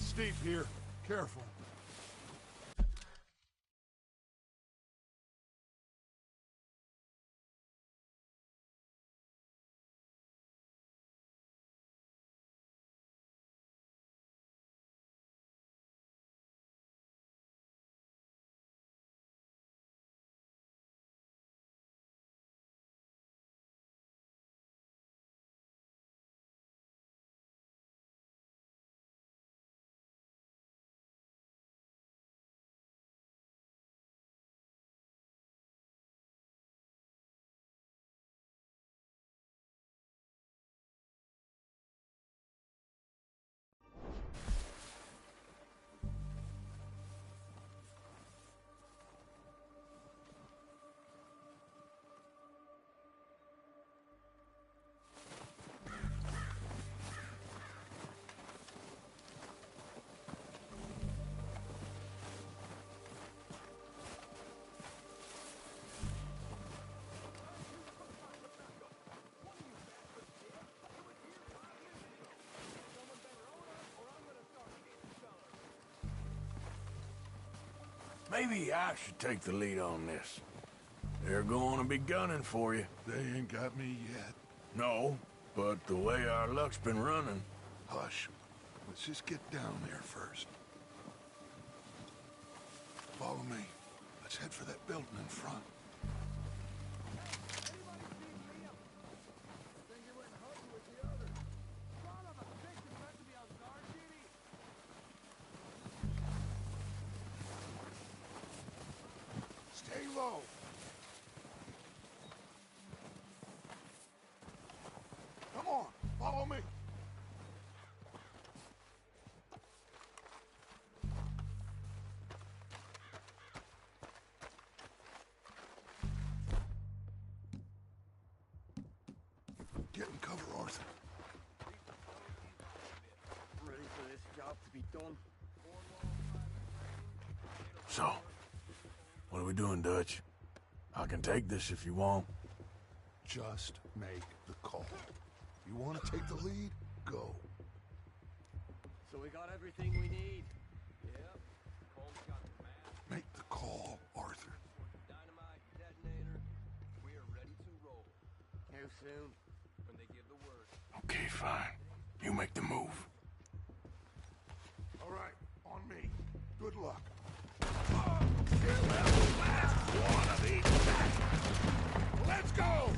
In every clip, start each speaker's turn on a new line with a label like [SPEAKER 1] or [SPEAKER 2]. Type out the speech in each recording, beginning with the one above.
[SPEAKER 1] steep here. Careful.
[SPEAKER 2] Maybe I should take the lead on this. They're going to be gunning for you.
[SPEAKER 1] They ain't got me yet.
[SPEAKER 2] No, but the way our luck's been running...
[SPEAKER 1] Hush. Let's just get down there first. Follow me. Let's head for that building in front. Stay low. Come on, follow me. Get in cover, Arthur.
[SPEAKER 3] Ready for this job to be done.
[SPEAKER 2] So, what are we doing, Dutch? I can take this if you want.
[SPEAKER 1] Just make the call. You want to take the lead? Go.
[SPEAKER 3] So we got everything we need. Yep. Cole's got the map.
[SPEAKER 1] Make the call, Arthur.
[SPEAKER 3] Dynamite, detonator. We are ready to roll. How soon? When they give the word.
[SPEAKER 2] Okay, fine. You make the move.
[SPEAKER 1] All right, on me. Good luck.
[SPEAKER 2] One of these back.
[SPEAKER 1] Let's go!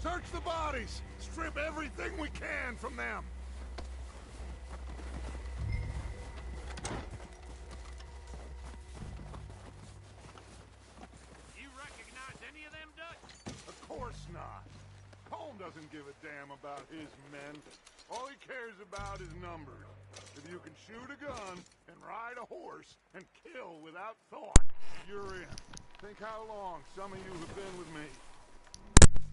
[SPEAKER 1] Search the bodies! Strip everything we can from them!
[SPEAKER 4] You recognize any of them, Dutch?
[SPEAKER 1] Of course not. Colm doesn't give a damn about his men. All he cares about is numbers. If you can shoot a gun and ride a horse and kill without thought, you're in. Think how long some of you have been with me.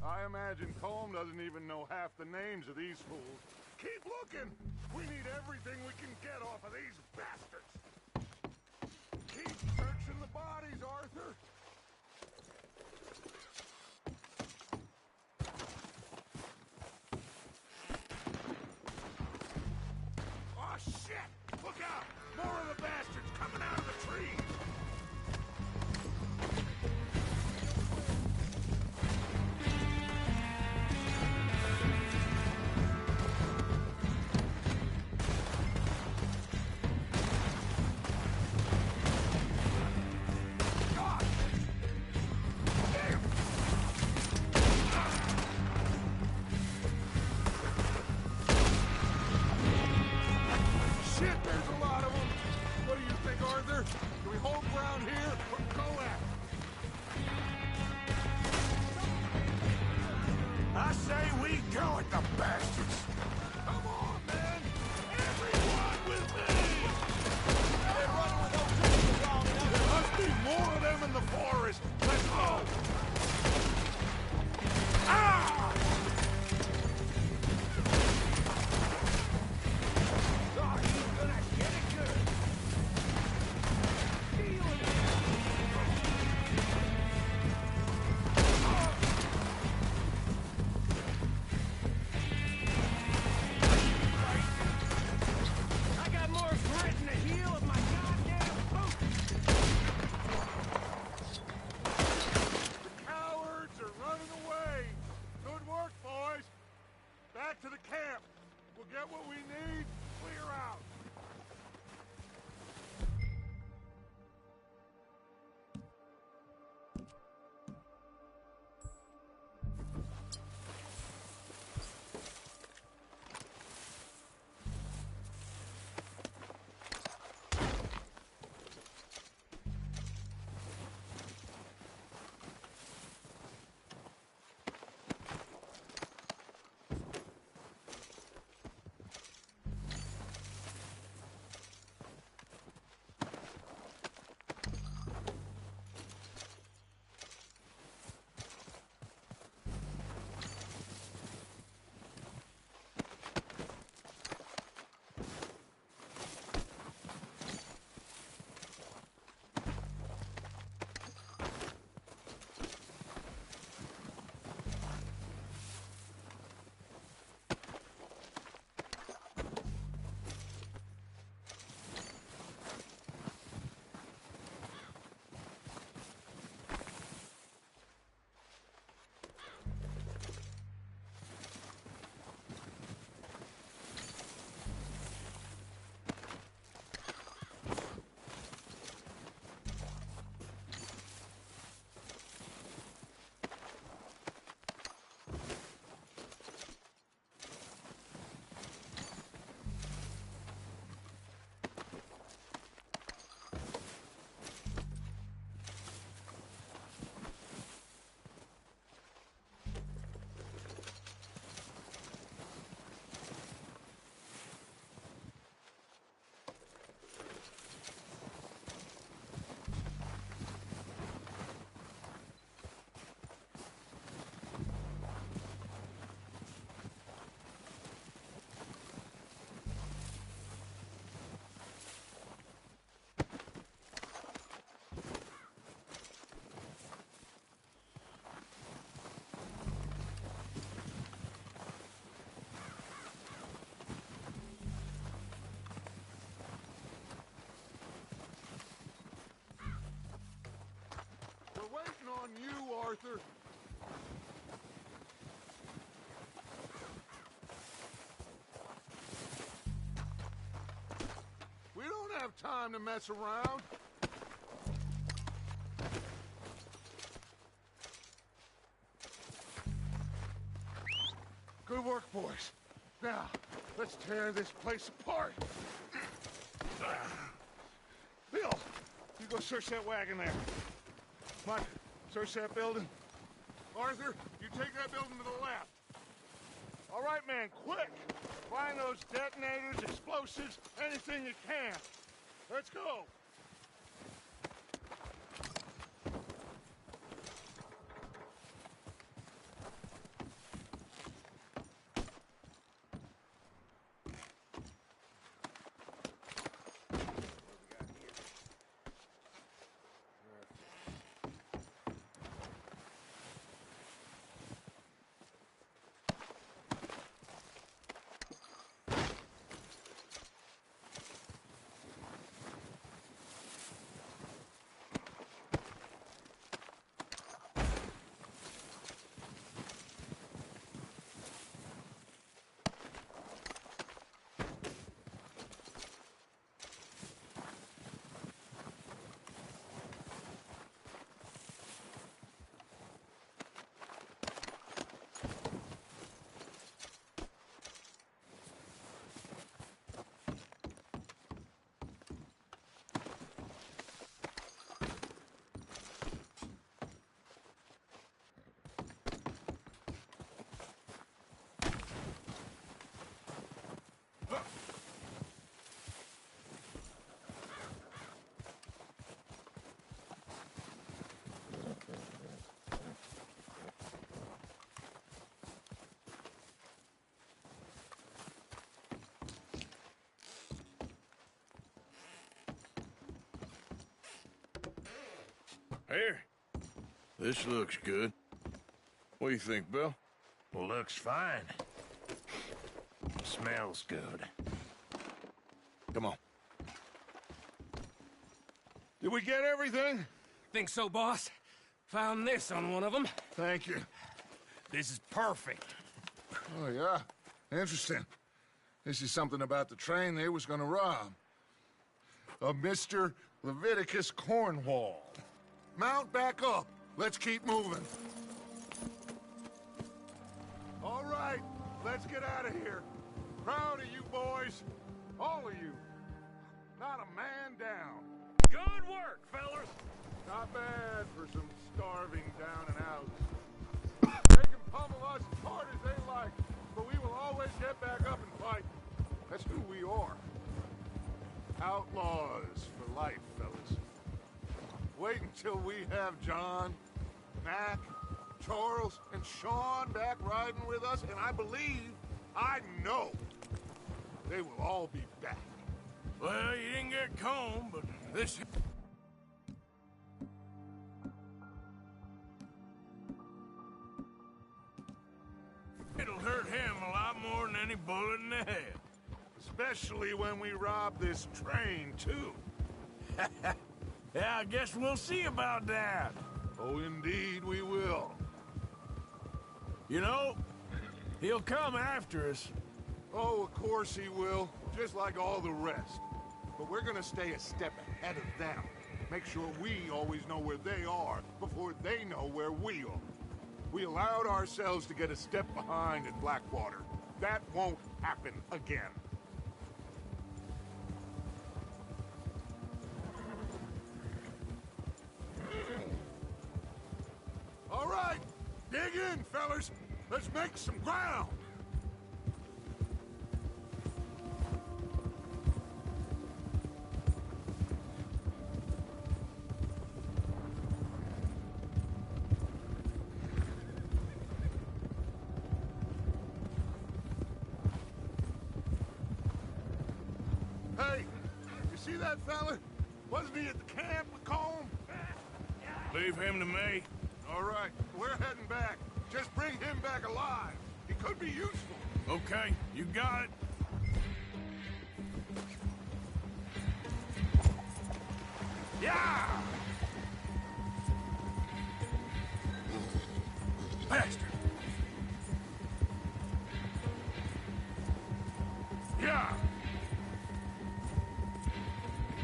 [SPEAKER 1] I imagine Colm doesn't even know half the names of these fools. Keep looking! We need everything we can get off of these bastards! Keep searching the bodies, Arthur! Oh, shit! Look out! More of the bastards coming out of the trees! Shit, there's a lot of them! What do you think, Arthur? Do we hold ground here or go at it?
[SPEAKER 2] I say we go at the bastards.
[SPEAKER 1] Come on, man! Everyone with me!
[SPEAKER 3] They're running with those trees around and
[SPEAKER 1] There must be more of them in the forest! Let's go! Ah!
[SPEAKER 3] Oh, he's gonna get it good. Feeling it. I got more grit in the heel of my goddamn boot.
[SPEAKER 1] The cowards are running away! Good work, boys! Back to the camp! We'll get what we need, clear out! We're waiting on you, Arthur. We don't have time to mess around. Good work, boys. Now, let's tear this place apart. Bill, you go search that wagon there. Mike, search that building. Arthur, you take that building to the left. All right, man, quick. Find those detonators, explosives, anything you can. Let's go.
[SPEAKER 2] Here. This looks good. What do you think, Bill?
[SPEAKER 5] Looks fine. Smells good.
[SPEAKER 2] Come on. Did we get everything?
[SPEAKER 3] Think so, boss? Found this on one of them.
[SPEAKER 1] Thank you.
[SPEAKER 3] This is perfect.
[SPEAKER 1] Oh, yeah? Interesting. This is something about the train they was gonna rob. A Mr. Leviticus Cornwall. Mount back up. Let's keep moving. All right, let's get out of here. Proud of you boys. All of you. Not a man down.
[SPEAKER 4] Good work, fellas.
[SPEAKER 1] Not bad for some starving down and outs. They can pummel us as hard as they like, but we will always get back up and fight. That's who we are. Outlaws for life, fellas. Wait until we have John, Mac, Charles, and Sean back riding with us, and I believe, I know, they will all be back.
[SPEAKER 2] Well, you didn't get Combe, but this... It'll hurt him a lot more than any bullet in the head.
[SPEAKER 1] Especially when we rob this train, too.
[SPEAKER 2] Yeah, I guess we'll see about that.
[SPEAKER 1] Oh, indeed we will.
[SPEAKER 2] You know, he'll come after us.
[SPEAKER 1] Oh, of course he will, just like all the rest. But we're gonna stay a step ahead of them. Make sure we always know where they are before they know where we are. We allowed ourselves to get a step behind in Blackwater. That won't happen again. All right, dig in, fellas. Let's make some ground. Hey, you see that fella? Wasn't he at the camp with Colm?
[SPEAKER 2] Leave him to me.
[SPEAKER 1] All right, we're heading back. Just bring him back alive. He could be useful.
[SPEAKER 2] Okay, you got it.
[SPEAKER 1] Yeah!
[SPEAKER 2] Bastard. Yeah.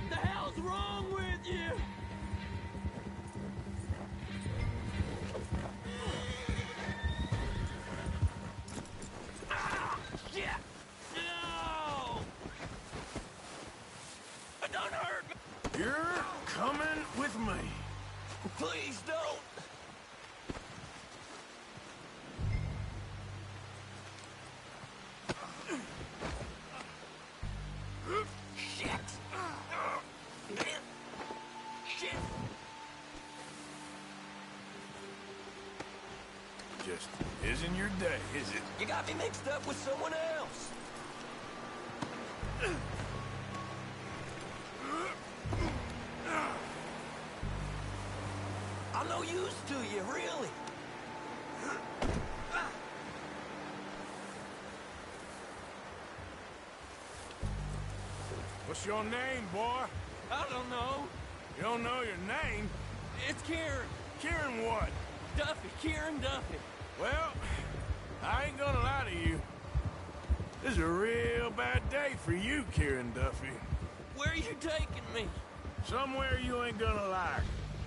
[SPEAKER 3] The hell's wrong with you? Ah, shit! No! Don't hurt me!
[SPEAKER 2] You're coming with me.
[SPEAKER 3] Please don't! Shit! Shit!
[SPEAKER 2] Just isn't your day, is it?
[SPEAKER 3] You got me mixed up with someone else! I'm no use to you, really!
[SPEAKER 2] What's your name, boy?
[SPEAKER 3] I don't know.
[SPEAKER 2] You don't know your name?
[SPEAKER 3] It's Kieran.
[SPEAKER 2] Kieran what?
[SPEAKER 3] Duffy. Kieran Duffy.
[SPEAKER 2] Well, I ain't gonna lie to you. This is a real bad day for you, Kieran Duffy.
[SPEAKER 3] Where are you taking me?
[SPEAKER 2] Somewhere you ain't gonna like.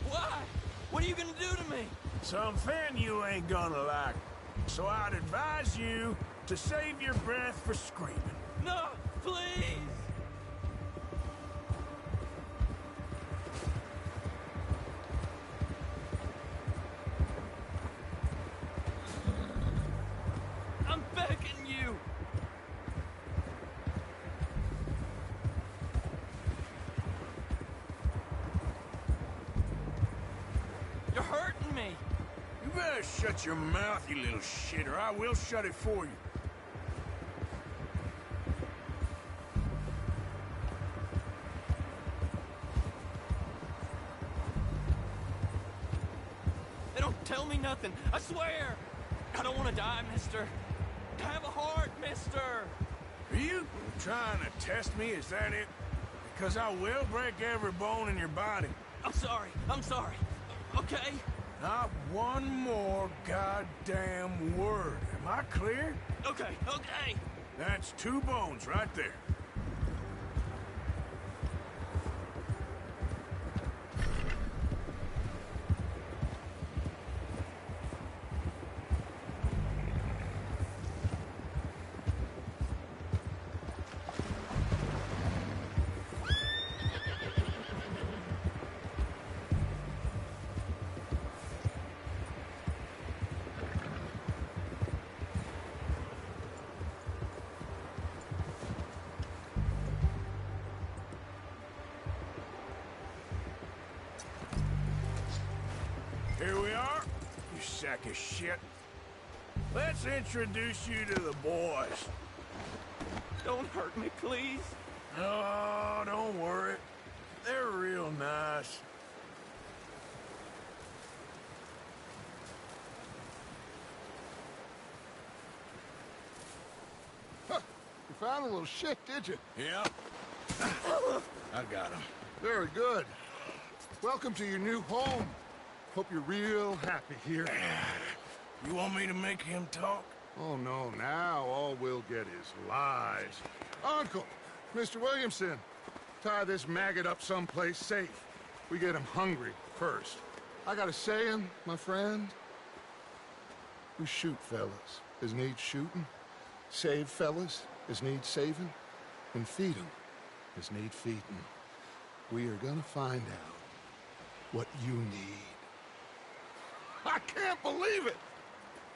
[SPEAKER 3] Why? What are you gonna do to me?
[SPEAKER 2] Something you ain't gonna like. So I'd advise you to save your breath for screaming.
[SPEAKER 3] No, please! I'm begging you! You're hurting me!
[SPEAKER 2] You better shut your mouth, you little shit, or I will shut it for you.
[SPEAKER 3] me nothing. I swear. I don't want to die, mister. Have a heart, mister.
[SPEAKER 2] Are you trying to test me? Is that it? Because I will break every bone in your body.
[SPEAKER 3] I'm sorry. I'm sorry. Okay?
[SPEAKER 2] Not one more goddamn word. Am I clear?
[SPEAKER 3] Okay, okay.
[SPEAKER 2] That's 2 bones right there. Here we are, you sack of shit. Let's introduce you to the boys.
[SPEAKER 3] Don't hurt me, please.
[SPEAKER 2] Oh, don't worry. They're real nice.
[SPEAKER 1] Huh. You found a little shit, did you?
[SPEAKER 2] Yeah. I got him.
[SPEAKER 1] Very good. Welcome to your new home. Hope you're real happy here.
[SPEAKER 2] You want me to make him talk?
[SPEAKER 1] Oh, no, now all we'll get is lies. Uncle, Mr. Williamson, tie this maggot up someplace safe. We get him hungry first. I got a saying, my friend. We shoot fellas as need shooting, save fellas as need saving, and feed 'em as need feeding. We are gonna find out what you need. I can't believe it!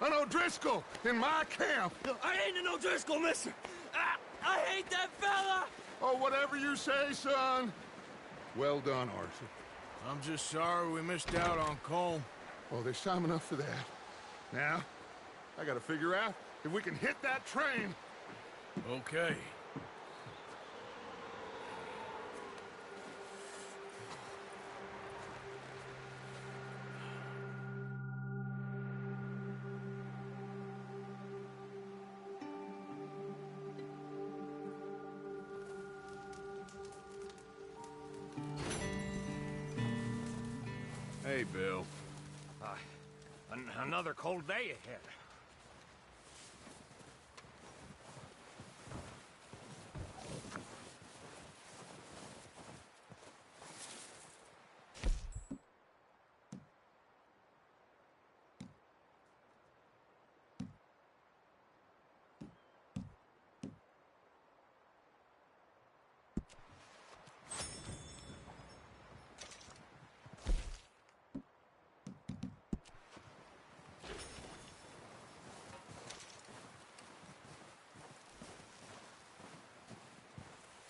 [SPEAKER 1] An O'Driscoll in my camp!
[SPEAKER 3] I ain't an O'Driscoll, mister. I hate that fella!
[SPEAKER 1] Oh, whatever you say, son. Well done, Arthur.
[SPEAKER 2] I'm just sorry we missed out on Colm.
[SPEAKER 1] Oh, there's time enough for that. Now, I gotta figure out if we can hit that train.
[SPEAKER 2] Okay. Hey, Bill.
[SPEAKER 4] Another cold day ahead.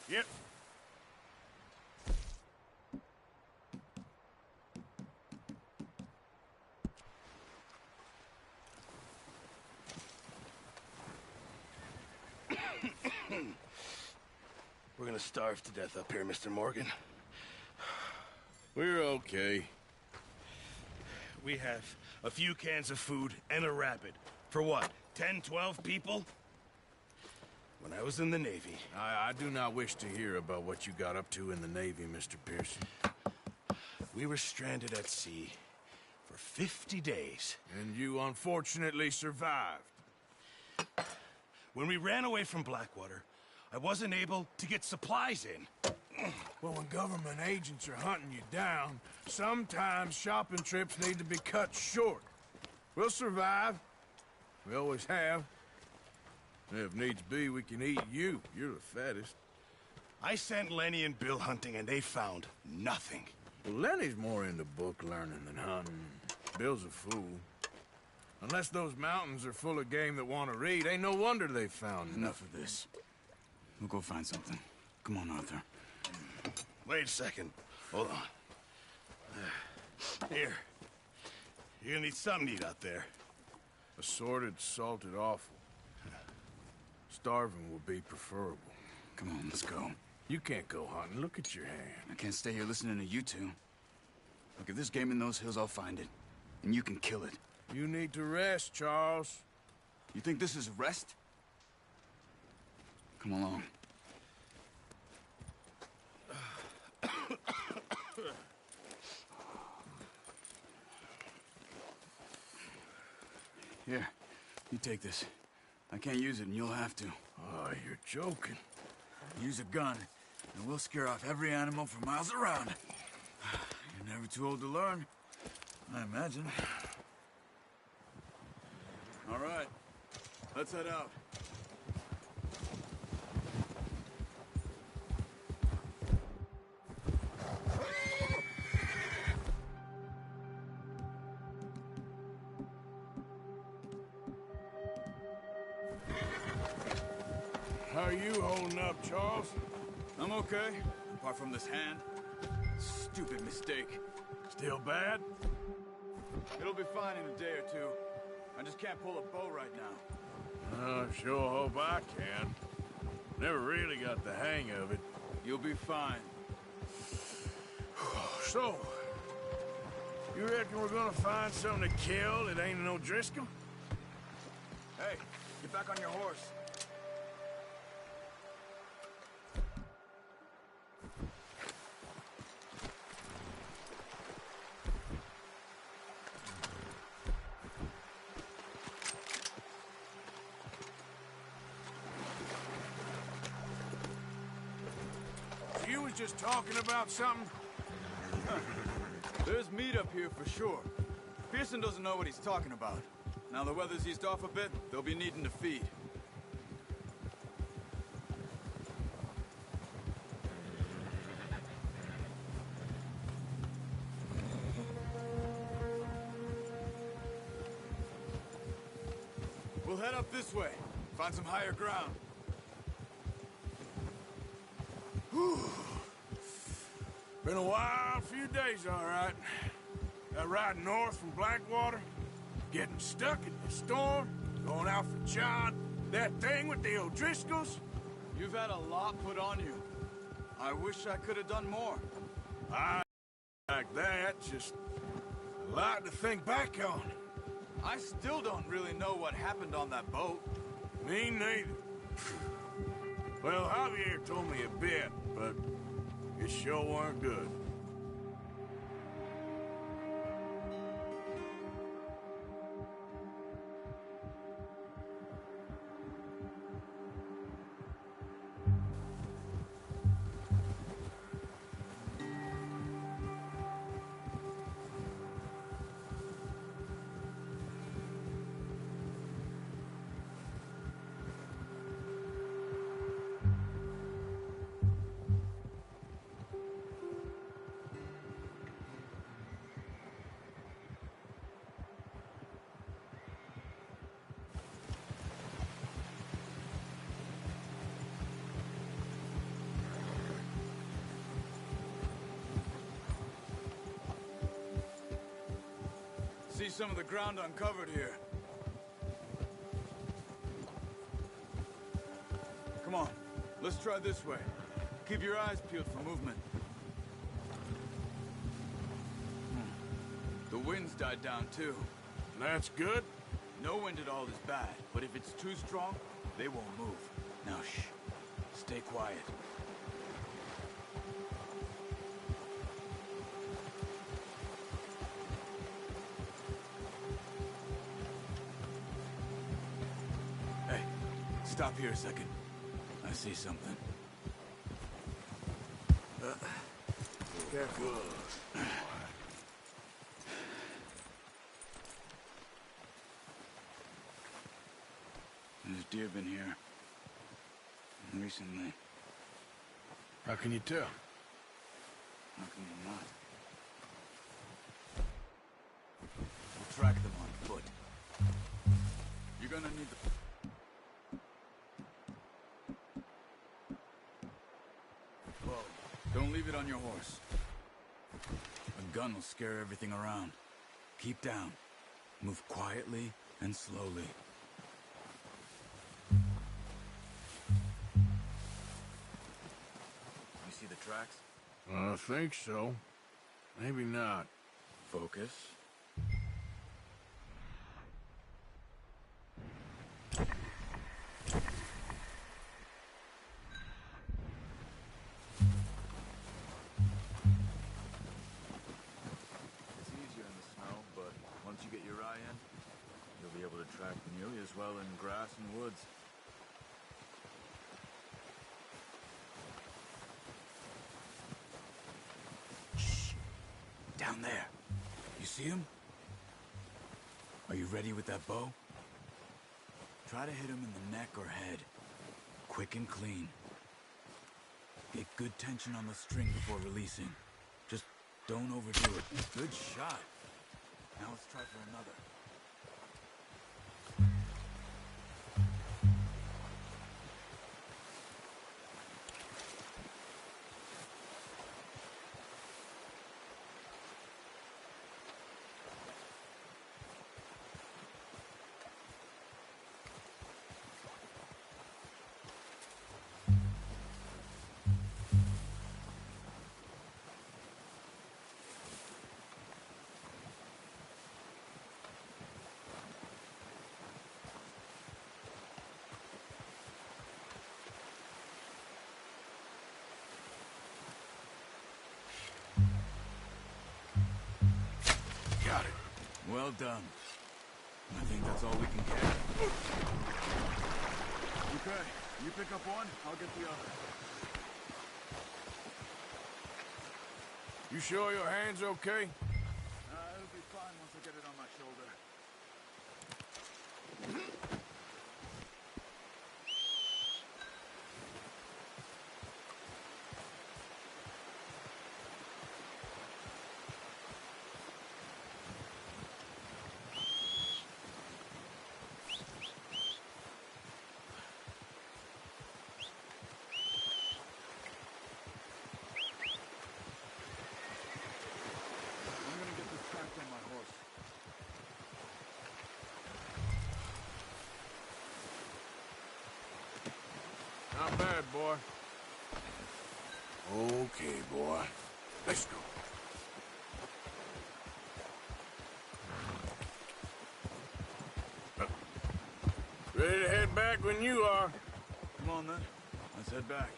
[SPEAKER 2] Yep.
[SPEAKER 5] We're gonna starve to death up here, Mr. Morgan.
[SPEAKER 2] We're okay.
[SPEAKER 5] We have a few cans of food and a rapid. For what, 10, 12 people? When I was in the Navy...
[SPEAKER 2] I do not wish to hear about what you got up to in the Navy, Mr. Pearson.
[SPEAKER 5] We were stranded at sea for 50 days.
[SPEAKER 2] And you unfortunately survived.
[SPEAKER 5] When we ran away from Blackwater, I wasn't able to get supplies in.
[SPEAKER 2] Well, when government agents are hunting you down, sometimes shopping trips need to be cut short. We'll survive. We always have. If needs be, we can eat you. You're the fattest.
[SPEAKER 5] I sent Lenny and Bill hunting, and they found nothing.
[SPEAKER 2] Well, Lenny's more into book learning than hunting. Bill's a fool. Unless those mountains are full of game that want to read, ain't no wonder they found
[SPEAKER 6] Enough of this. We'll go find something. Come on, Arthur.
[SPEAKER 5] Wait a second. Hold on. Here. You're gonna need something to eat out there.
[SPEAKER 2] Assorted, salted offal. Starving will be preferable.
[SPEAKER 6] Come on, let's go.
[SPEAKER 2] You can't go hunting. Look at your hand.
[SPEAKER 6] I can't stay here listening to you two. Look, if there's game in those hills, I'll find it. And you can kill it.
[SPEAKER 2] You need to rest, Charles.
[SPEAKER 6] You think this is rest? Come along. Here, you take this. I can't use it, and you'll have to.
[SPEAKER 2] Oh, you're joking.
[SPEAKER 6] Use a gun, and we'll scare off every animal for miles around. You're never too old to learn, I imagine. All right, let's head out.
[SPEAKER 2] How are you holding up, Charles?
[SPEAKER 6] I'm okay, apart from this hand. Stupid mistake.
[SPEAKER 2] Still bad?
[SPEAKER 6] It'll be fine in a day or two. I just can't pull a bow right now.
[SPEAKER 2] I sure hope I can. Never really got the hang of it.
[SPEAKER 6] You'll be fine.
[SPEAKER 2] So, you reckon we're gonna find something to kill that ain't no Driscoll?
[SPEAKER 6] Hey, get back on your horse.
[SPEAKER 2] You was just talking about something?
[SPEAKER 6] There's meat up here for sure. Pearson doesn't know what he's talking about. Now the weather's eased off a bit, they'll be needing to feed. We'll head up this way, find some higher ground.
[SPEAKER 2] Been a wild few days, all right. That ride north from Blackwater, getting stuck in the storm, going out for John, that thing with the O'Driscolls.
[SPEAKER 6] You've had a lot put on you. I wish I could have done more.
[SPEAKER 2] I like that, just a lot to think back on.
[SPEAKER 6] I still don't really know what happened on that boat.
[SPEAKER 2] Me neither. Well, Javier told me a bit, but it sure weren't good.
[SPEAKER 6] See some of the ground uncovered here. Come on, let's try this way. Keep your eyes peeled for movement. The wind's died down too.
[SPEAKER 2] That's good.
[SPEAKER 6] No wind at all is bad, but if it's too strong, they won't move. Now shh, stay quiet. Hey, stop here a second. I see something.
[SPEAKER 2] Careful.
[SPEAKER 6] There's deer been here. Recently.
[SPEAKER 2] How can you tell?
[SPEAKER 6] How can you not? We'll track them on foot. You're gonna need the... Whoa. Don't leave it on your horse. A gun will scare everything around. Keep down. Move quietly and slowly. You see the tracks?
[SPEAKER 2] I think so. Maybe not.
[SPEAKER 6] Focus. land, you'll be able to track nearly as well in grass and woods. Shh! Down there. You see him? Are you ready with that bow? Try to hit him in the neck or head. Quick and clean. Get good tension on the string before releasing. Just don't overdo it. Good shot. Now let's try for another.
[SPEAKER 2] Got it.
[SPEAKER 6] Well done. I think that's all we can get. Okay, you pick up one, I'll get the other.
[SPEAKER 2] You sure your hand's okay?
[SPEAKER 6] It'll be fine once I get it on my shoulder. I'm gonna get this strapped on my horse.
[SPEAKER 2] Not bad, boy. Okay, boy. Let's go. Ready to head back when you are.
[SPEAKER 6] Come on then, let's head back.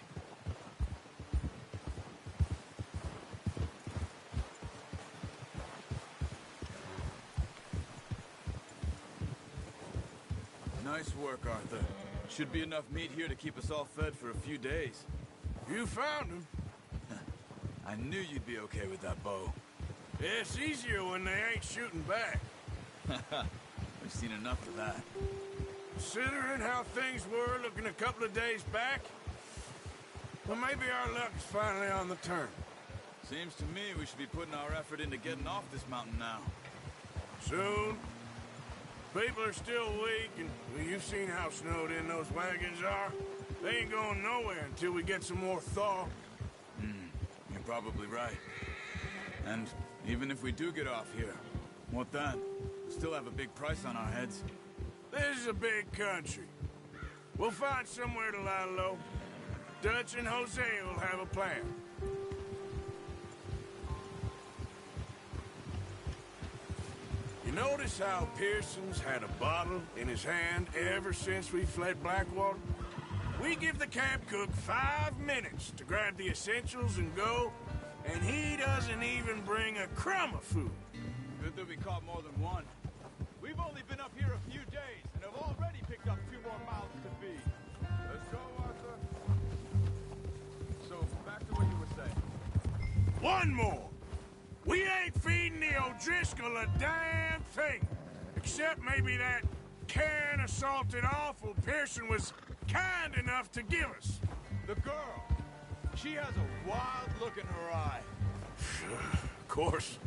[SPEAKER 6] Nice work, Arthur. Should be enough meat here to keep us all fed for a few days.
[SPEAKER 2] You found him.
[SPEAKER 6] I knew you'd be okay with that bow.
[SPEAKER 2] It's easier when they ain't shooting back.
[SPEAKER 6] We've seen enough of that.
[SPEAKER 2] Considering how things were looking a couple of days back, well, maybe our luck is finally on the turn.
[SPEAKER 6] Seems to me we should be putting our effort into getting off this mountain now.
[SPEAKER 2] Soon. People are still weak, and well, you've seen how snowed in those wagons are. They ain't going nowhere until we get some more thaw.
[SPEAKER 6] You're probably right. And even if we do get off here, what then? We still have a big price on our heads.
[SPEAKER 2] This is a big country. We'll find somewhere to lie low. Dutch and Jose will have a plan. You notice how Pearson's had a bottle in his hand ever since we fled Blackwater? We give the camp cook 5 minutes to grab the essentials and go, and he doesn't even bring a crumb of food.
[SPEAKER 6] Good that we caught more than one. We've only been up here a few days and have already picked up 2 more mouths to feed. Let's go, Arthur. So, back to what you were saying.
[SPEAKER 2] One more. We ain't feeding the O'Driscoll a damn thing. Except maybe that can of salted offal Pearson was kind enough to give us.
[SPEAKER 6] The girl. She has a wild look in her eye.
[SPEAKER 2] Of course.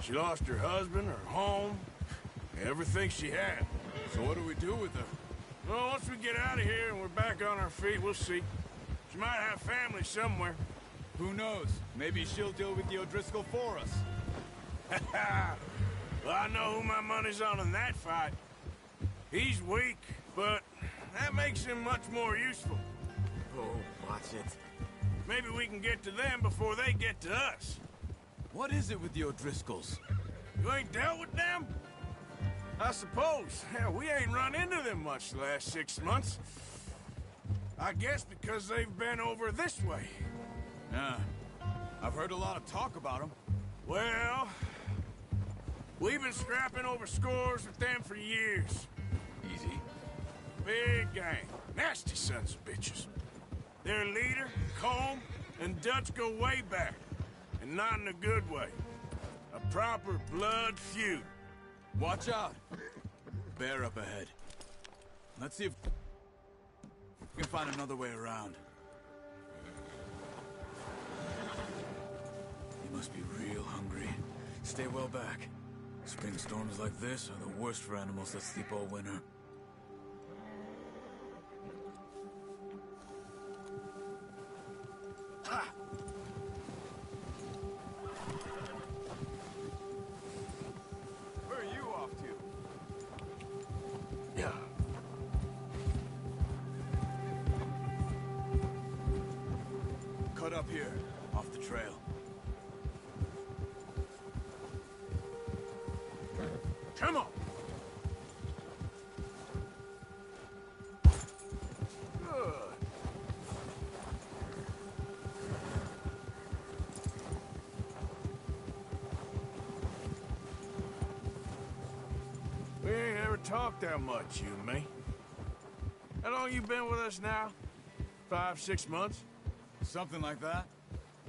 [SPEAKER 2] She lost her husband, her home, everything she had.
[SPEAKER 6] So what do we do with her?
[SPEAKER 2] Well, once we get out of here and we're back on our feet, we'll see. She might have family somewhere.
[SPEAKER 6] Who knows? Maybe she'll deal with the O'Driscoll for us.
[SPEAKER 2] Well, I know who my money's on in that fight. He's weak, but that makes him much more useful.
[SPEAKER 3] Oh, watch it.
[SPEAKER 2] Maybe we can get to them before they get to us.
[SPEAKER 6] What is it with the O'Driscolls?
[SPEAKER 2] You ain't dealt with them? I suppose. Hell, we ain't run into them much the last 6 months. I guess because they've been over this way.
[SPEAKER 6] Yeah. I've heard a lot of talk about them.
[SPEAKER 2] Well, We've been scrapping over scores with them for years.
[SPEAKER 6] Easy.
[SPEAKER 2] Big gang. Nasty sons of bitches. Their leader, Combe, and Dutch go way back. And not in a good way. A proper blood feud.
[SPEAKER 6] Watch out. Bear up ahead. Let's see if we can find another way around. You must be real hungry. Stay well back. Spring storms like this are the worst for animals that sleep all winter. Ha!
[SPEAKER 3] Where are you off to?
[SPEAKER 2] Yeah.
[SPEAKER 6] Cut up here, off the trail.
[SPEAKER 2] Come on! Good. We ain't ever talked that much, you and me. How long you been with us now? 5, 6 months?
[SPEAKER 6] Something like that?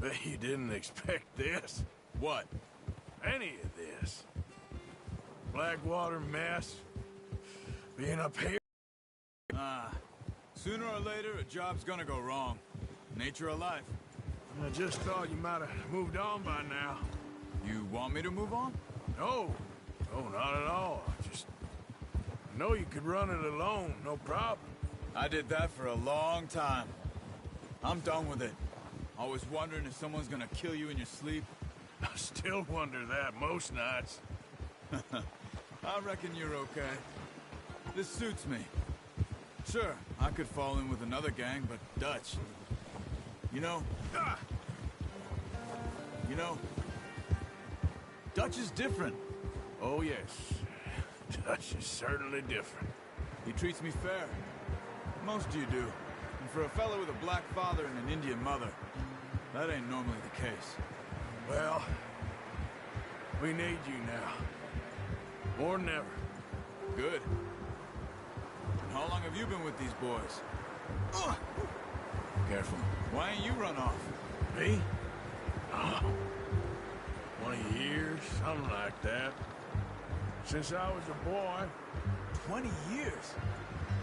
[SPEAKER 2] Bet you didn't expect this.
[SPEAKER 6] What?
[SPEAKER 2] Any of this. Blackwater mess. Being up here.
[SPEAKER 6] Sooner or later, a job's gonna go wrong. Nature of life.
[SPEAKER 2] I just thought you might have moved on by now.
[SPEAKER 6] You want me to move on?
[SPEAKER 2] No. No, not at all. I know you could run it alone, no problem.
[SPEAKER 6] I did that for a long time. I'm done with it. Always wondering if someone's gonna kill you in your sleep.
[SPEAKER 2] I still wonder that most nights.
[SPEAKER 6] I reckon you're okay. This suits me. Sure, I could fall in with another gang, but Dutch... You know... Dutch is different.
[SPEAKER 2] Oh, yes. Dutch is certainly different.
[SPEAKER 6] He treats me fair. Most of you do. And for a fellow with a black father and an Indian mother, that ain't normally the case.
[SPEAKER 2] Well, we need you now. More than ever.
[SPEAKER 6] Good. And how long have you been with these boys?
[SPEAKER 2] Careful.
[SPEAKER 6] Why ain't you run off?
[SPEAKER 2] Me? Oh, 20 years, something like that. Since I was a boy.
[SPEAKER 6] 20 years?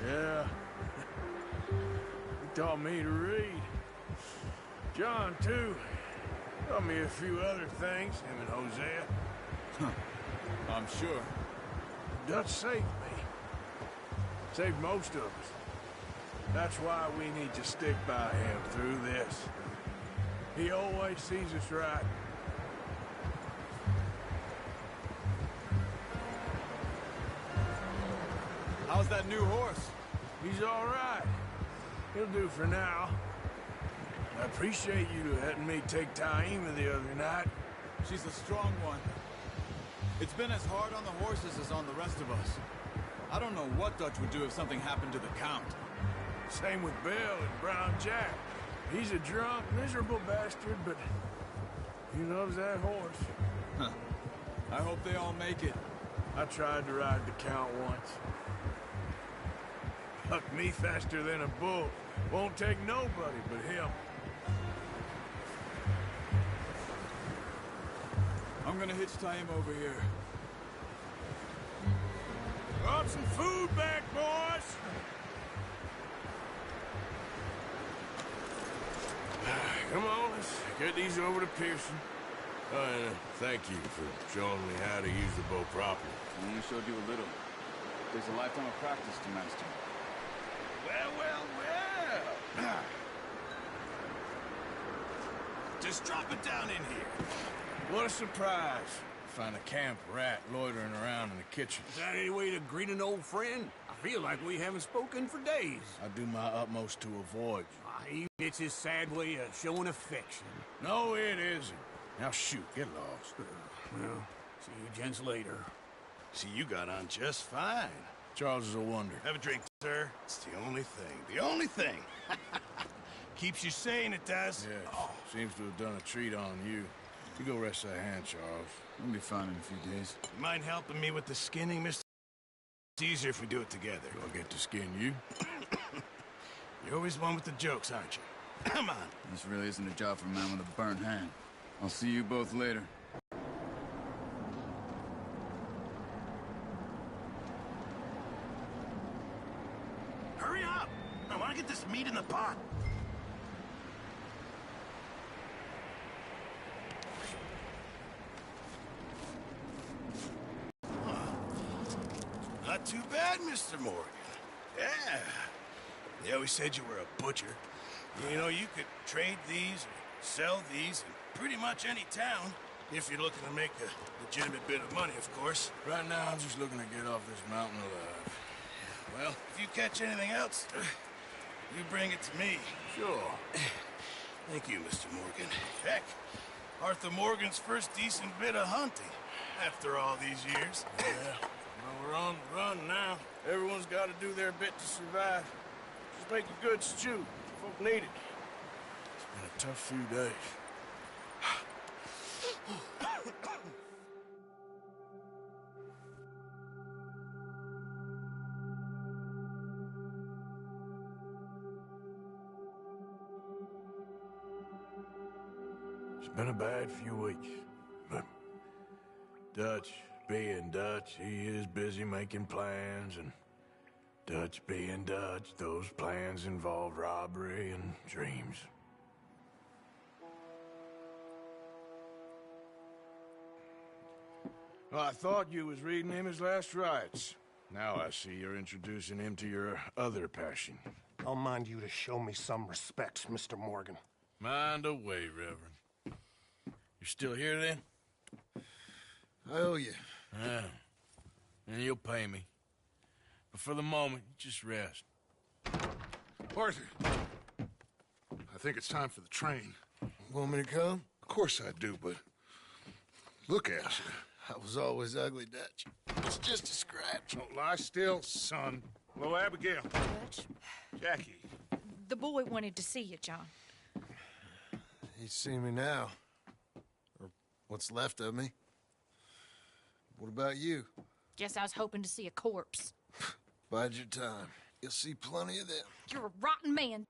[SPEAKER 2] Yeah. He taught me to read. John, too. Taught me a few other things, him and Hosea.
[SPEAKER 6] I'm sure.
[SPEAKER 2] Dutch saved me. Saved most of us. That's why we need to stick by him through this. He always sees us right.
[SPEAKER 6] How's that new horse?
[SPEAKER 2] He's all right. He'll do for now. I appreciate you letting me take Taima the other night.
[SPEAKER 6] She's a strong one. It's been as hard on the horses as on the rest of us. I don't know what Dutch would do if something happened to the Count.
[SPEAKER 2] Same with Bill and Brown Jack. He's a drunk, miserable bastard, but he loves that horse.
[SPEAKER 6] Huh. I hope they all make it.
[SPEAKER 2] I tried to ride the Count once. Bucked me faster than a bull. Won't take nobody but him.
[SPEAKER 6] I'm gonna hitch Taima over here.
[SPEAKER 2] Brought some food back, boys! Come on, let's get these over to Pearson. And thank you for showing me how to use the bow properly.
[SPEAKER 6] I only showed you a little. Takes a lifetime of practice to master.
[SPEAKER 5] Well. Just drop it down in here.
[SPEAKER 2] What a surprise. Find a camp rat loitering around in the kitchen.
[SPEAKER 7] Is that any way to greet an old friend? I feel like we haven't spoken for days.
[SPEAKER 2] I do my utmost to avoid you.
[SPEAKER 7] It's his sad way of showing affection.
[SPEAKER 2] No, it isn't. Now shoot, get lost.
[SPEAKER 7] Well, see you gents later.
[SPEAKER 5] See, you got on just fine.
[SPEAKER 2] Charles is a wonder.
[SPEAKER 5] Have a drink, sir. It's the only thing. The only thing. Keeps you sane, it does.
[SPEAKER 2] Yeah, seems to have done a treat on you. You go rest that hand, Charles.
[SPEAKER 6] We'll be fine in a few days.
[SPEAKER 5] You mind helping me with the skinning, Mr.? It's easier if we do it together.
[SPEAKER 2] Do I get to skin you?
[SPEAKER 5] You're always one with the jokes, aren't you? Come on.
[SPEAKER 6] This really isn't a job for a man with a burnt hand. I'll see you both later.
[SPEAKER 5] Hurry up! I want to get this meat in the pot. Not too bad, Mr. Morgan. Yeah. They always said you were a butcher. You know, you could trade these or sell these in pretty much any town, if you're looking to make a legitimate bit of money, of course.
[SPEAKER 2] Right now, I'm just looking to get off this mountain alive.
[SPEAKER 5] Well, if you catch anything else, you bring it to me.
[SPEAKER 2] Sure.
[SPEAKER 5] Thank you, Mr. Morgan. Heck, Arthur Morgan's first decent bit of hunting after all these years.
[SPEAKER 2] Yeah. Well, we're on the run now. Everyone's got to do their bit to survive. Just make a good stew. Folk need it. It's been a tough few days. It's been a bad few weeks, but Dutch being Dutch, he is busy making plans, and Dutch being Dutch, those plans involve robbery and dreams. Well, I thought you was reading him his last rites. Now I see you're introducing him to your other passion.
[SPEAKER 8] I'll mind you to show me some respect, Mr. Morgan.
[SPEAKER 2] Mind away, Reverend. You're still here, then?
[SPEAKER 9] I owe you.
[SPEAKER 2] Yeah. And you'll pay me. But for the moment, just rest.
[SPEAKER 1] Arthur, I think it's time for the train.
[SPEAKER 9] Want me to come?
[SPEAKER 1] Of course I do, but look at you.
[SPEAKER 9] I was always ugly, Dutch. It's just a scratch.
[SPEAKER 1] Don't lie still, son. Hello, Abigail.
[SPEAKER 10] Dutch,
[SPEAKER 1] Jackie.
[SPEAKER 10] the boy wanted to see you, John.
[SPEAKER 9] He's seen me now. Or what's left of me. What about you?
[SPEAKER 10] Guess I was hoping to see a corpse.
[SPEAKER 9] Bide your time. You'll see plenty of them.
[SPEAKER 10] You're a rotten man.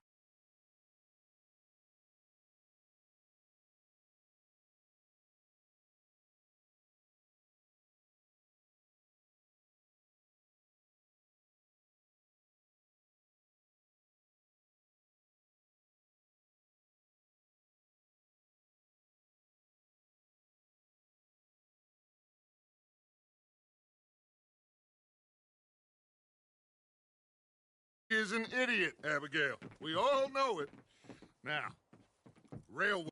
[SPEAKER 1] He is an idiot, Abigail. We all know it. Now, railway.